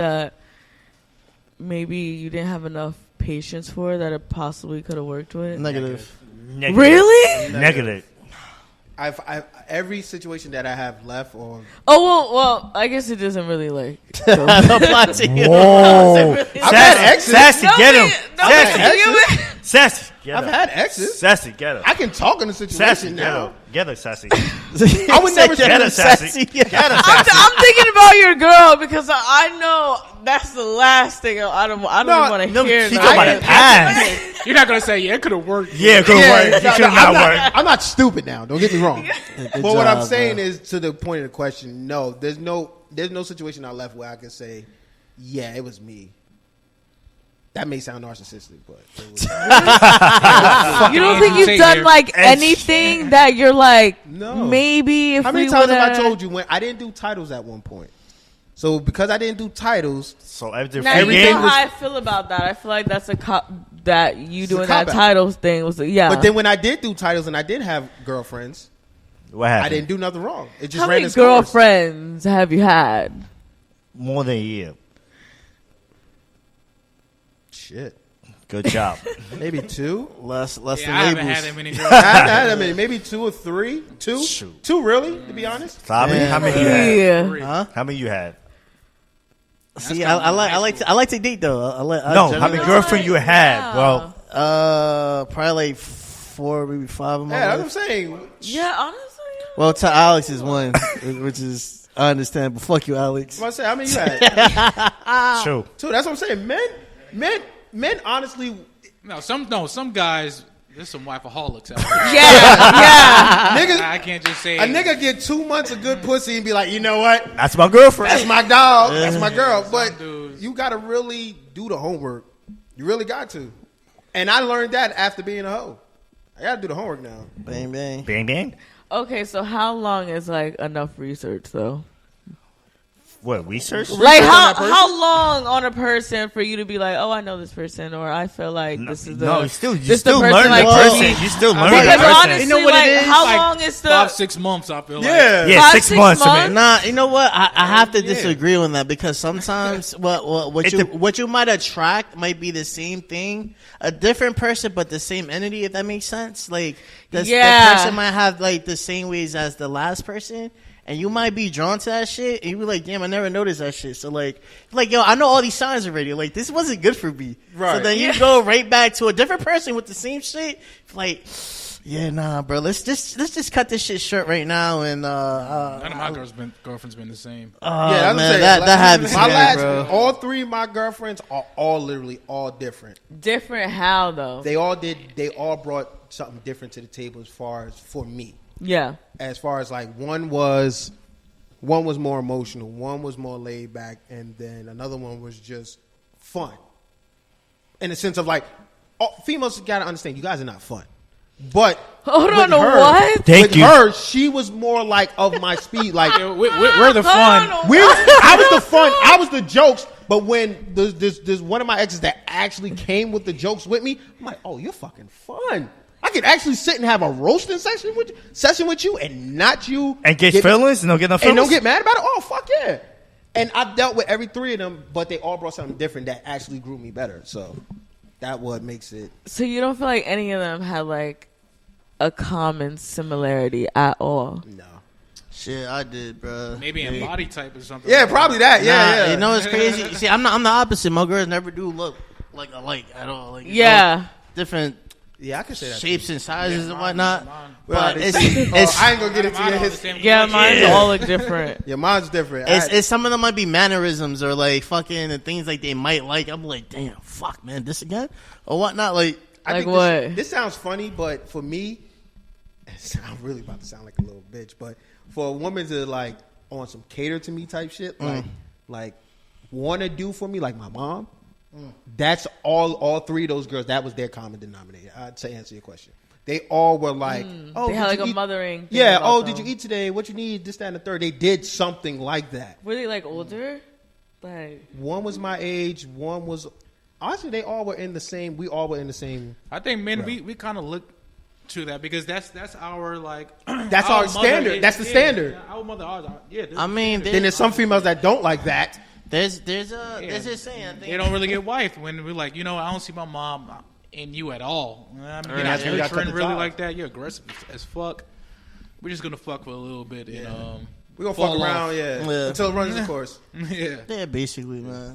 that maybe you didn't have enough patience for that it possibly could have worked with? Negative. Really? Negative. I've every situation that I have left or well, I guess it doesn't really like apply to you. Whoa. I've had exes. Sassy, get him. Sassy, get him. I've had exes. Sassy, get him. I can talk in the situation Sassy, now. get her, Sassy. I would never Get her, Sassy. Get her, Sassy. I'm thinking about your girl because I know that's the last thing I don't even want to hear. She's talking about the past. You're not gonna say, yeah, it could have worked. Yeah, it could have worked. It should not work. I'm not stupid now. Don't get me wrong. But what I'm saying bro. is, to the point of the question, no, there's no situation I left where I could say, yeah, it was me. That may sound narcissistic, but it was, you don't think you've done like anything that you're like, no. Maybe if how many we times would've... have I told you when I didn't do titles at one point? So because I didn't do titles, so now you know how I feel about that. I feel like that's that you doing that titles thing was But then when I did do titles and I did have girlfriends, what happened? I didn't do nothing wrong. It just how ran many girlfriends have you had? More than a year. Shit. Good job. Maybe two. Less Yeah, than I haven't labels. had that many girls. I haven't had that many. Maybe 2 or 3. Two. Shoot. 2 really, to be honest. So how many you had? Yeah. Huh? How many you had? See, I like to date though. How many girlfriends you had, bro? Probably like 4, maybe 5 of my Yeah, life. that's what I'm saying. Yeah, honestly. Well, to Alex is one, which is I understand, but fuck you, Alex. I say, how many you had? True. 2. That's what I'm saying. Men, honestly. No, some guys. There's some wifeaholics out there. Yeah. Niggas, I can't just say a nigga get 2 months of good pussy and be like, you know what? That's my girlfriend. That's my dog. That's my girl. But dudes. you got to really do the homework. You really got to. And I learned that after being a hoe. I got to do the homework now. Bang bang. Bang bang. Okay, so how long is like enough research though? What, research? Like how long on a person for you to be like, oh, I know this person, or I feel like this is the no, you this still the person, learn like, the person. You still learn the because person. honestly, You know what like, it is? how Like long is the 5-6 months? I feel like. Yeah, 5, 6 6 months. months? Nah, you know what? I have to disagree on that because sometimes what you might attract might be the same thing, a different person, but the same entity. If that makes sense, like the person might have like the same ways as the last person. And you might be drawn to that shit, and you be like, "Damn, I never noticed that shit." So like, yo, I know all these signs already. Like, this wasn't good for me. Right. So then you go right back to a different person with the same shit. Like, yeah, nah, bro. Let's just cut this shit short right now. And None of my girlfriend's been the same. Yeah, man, that happens, bro. All 3 of my girlfriends are all literally all different. different? How though? They all brought something different to the table as far as for me. Yeah. As far as like one was more emotional, one was more laid back, and then another one was just fun. In the sense of like, females gotta understand, you guys are not fun. But Hold on, what? Thank you. With her, she was more like of my speed. Like We're the fun. I was the fun. I was the jokes. But when there's one of my exes that actually came with the jokes with me, I'm like, oh, you're fucking fun. I could actually sit and have a roasting session with you and not you. And get feelings? And don't get no feelings? And don't get mad about it? Oh, fuck yeah. And I've dealt with every 3 of them, but they all brought something different that actually grew me better. So that what makes it. So you don't feel like any of them had like a common similarity at all? No. shit, I did, bro. Maybe in body type or something. Yeah, probably that. Yeah. You know what's crazy? See, I'm the opposite. My girls never do look like alike at all. Like, yeah. Different. Yeah, I can say that. Shapes and sizes and whatnot. Well, But it's I ain't gonna get into his. Yeah, mine's all look different. Yeah, mine's different. it's some of them might be mannerisms or like fucking and things like they might like. I'm like, damn, fuck, man, this again or whatnot. Like I like think what? This sounds funny, but for me, I'm really about to sound like a little bitch. But for a woman to like on some cater to me type shit, like want to do for me, like my mom. That's all 3 of those girls. That was their common denominator. To answer your question, they all were like, "Oh, they had like a mothering. Yeah. Oh, did you eat today? What you need? This, that, and the third." They did something like that. Were they like older? Like one was my age. One was honestly they all were in the same. We all were in the same. I think men we kind of look to that because that's our like that's our standard. That's the standard. Our mother, I mean, then there's some females that don't like that. There's a saying. I think they don't really get wifed when we're like, I don't see my mom in you at all. I mean, you're not treating really like that. You're aggressive as fuck. We're just gonna fuck for a little bit and we're gonna fuck around, until it runs its course. Yeah, basically, man.